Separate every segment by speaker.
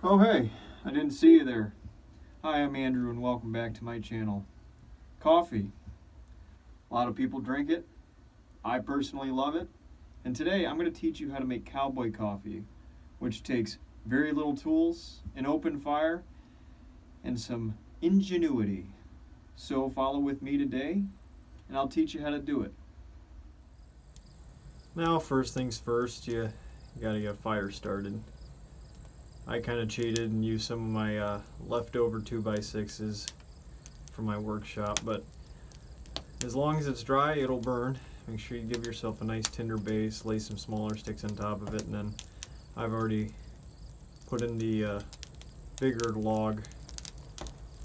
Speaker 1: Oh hey, I didn't see you there. Hi, I'm Andrew and welcome back to my channel. Coffee. A lot of people drink it. I personally love it. And today I'm going to teach you how to make Cowboy Coffee, which takes very little tools, an open fire, and some ingenuity. So follow with me today and I'll teach you how to do it. Now, first things first, you got to get a fire started. I kind of cheated and used some of my leftover 2x6s from my workshop, but as long as it's dry, it'll burn. Make sure you give yourself a nice tinder base, lay some smaller sticks on top of it, and then I've already put in the bigger log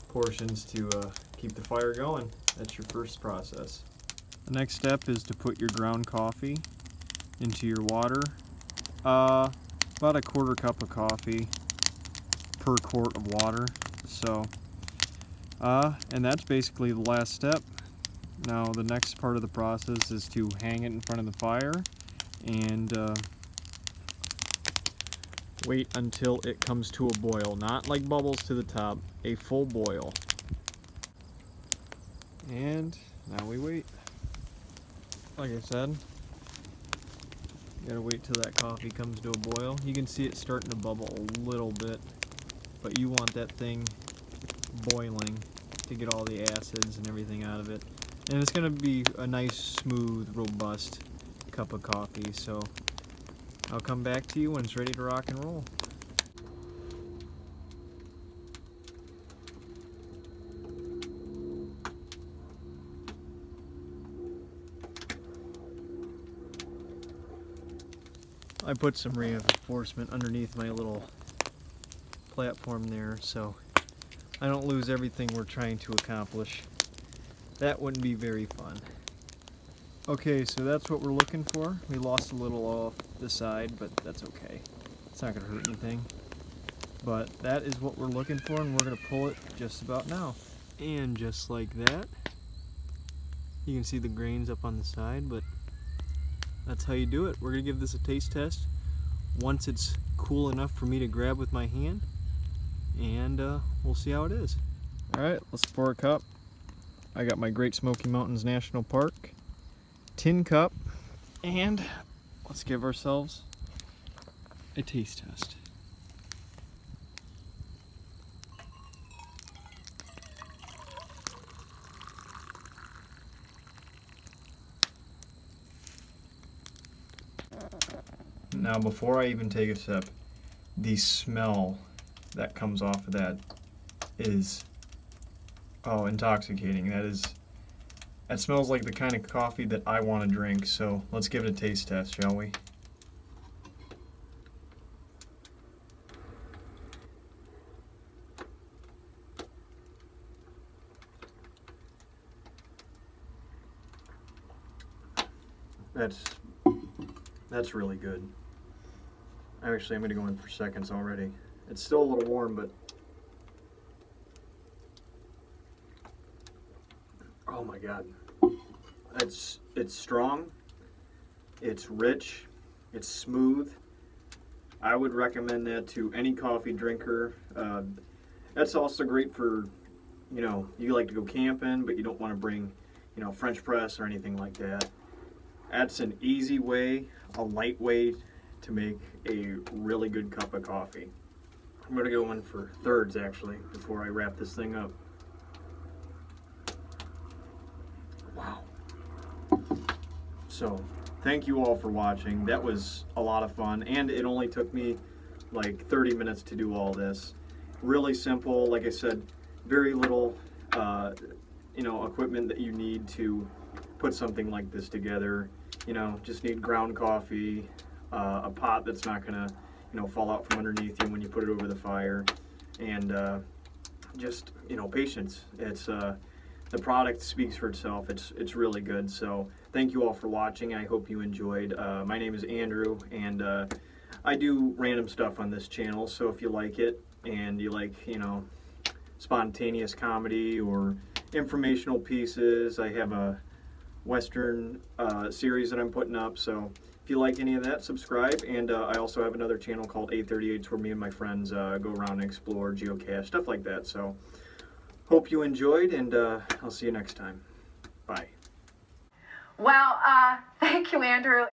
Speaker 1: portions to keep the fire going. That's your first process. The next step is to put your ground coffee into your water. About a quarter cup of coffee per quart of water. So, and that's basically the last step. Now the next part of the process is to hang it in front of the fire and wait until it comes to a boil. Not like bubbles to the top, a full boil. And now we wait. Like I said, you gotta wait till that coffee comes to a boil. You can see it starting to bubble a little bit, but you want that thing boiling to get all the acids and everything out of it. And it's gonna be a nice, smooth, robust cup of coffee. So I'll come back to you when it's ready to rock and roll. I put some reinforcement underneath my little platform there so I don't lose everything we're trying to accomplish. That wouldn't be very fun. Okay, so that's what we're looking for. We lost a little off the side, but that's okay. It's not going to hurt anything. But that is what we're looking for, and we're going to pull it just about now. And just like that, you can see the grains up on the side, but that's how you do it. We're going to give this a taste test once it's cool enough for me to grab with my hand, and we'll see how it is. Alright, let's pour a cup. I got my Great Smoky Mountains National Park tin cup, and let's give ourselves a taste test. Now, before I even take a sip, the smell that comes off of that is, oh, intoxicating. That smells like the kind of coffee that I want to drink. So let's give it a taste test, shall we? That's really good. Actually, I'm going to go in for seconds already. It's still a little warm, but oh my God. It's strong, it's rich, it's smooth. I would recommend that to any coffee drinker. That's also great for, you like to go camping, but you don't want to bring, French press or anything like that. That's an easy way, a light way to make a really good cup of coffee. I'm going to go in for thirds actually before I wrap this thing up. Wow. So, thank you all for watching. That was a lot of fun, and it only took me like 30 minutes to do all this. Really simple, like I said, very little equipment that you need to put something like this together. Just need ground coffee, a pot that's not gonna, fall out from underneath you when you put it over the fire, and just, patience. It's the product speaks for itself. It's really good. So thank you all for watching. I hope you enjoyed. My name is Andrew, and I do random stuff on this channel. So if you like it and you like, spontaneous comedy or informational pieces, I have a Western series that I'm putting up. So If you like any of that, subscribe. And I also have another channel called 838s where me and my friends go around and explore, geocache, stuff like that. So hope you enjoyed, and I'll see you next time. Bye.
Speaker 2: Well, thank you, Andrew.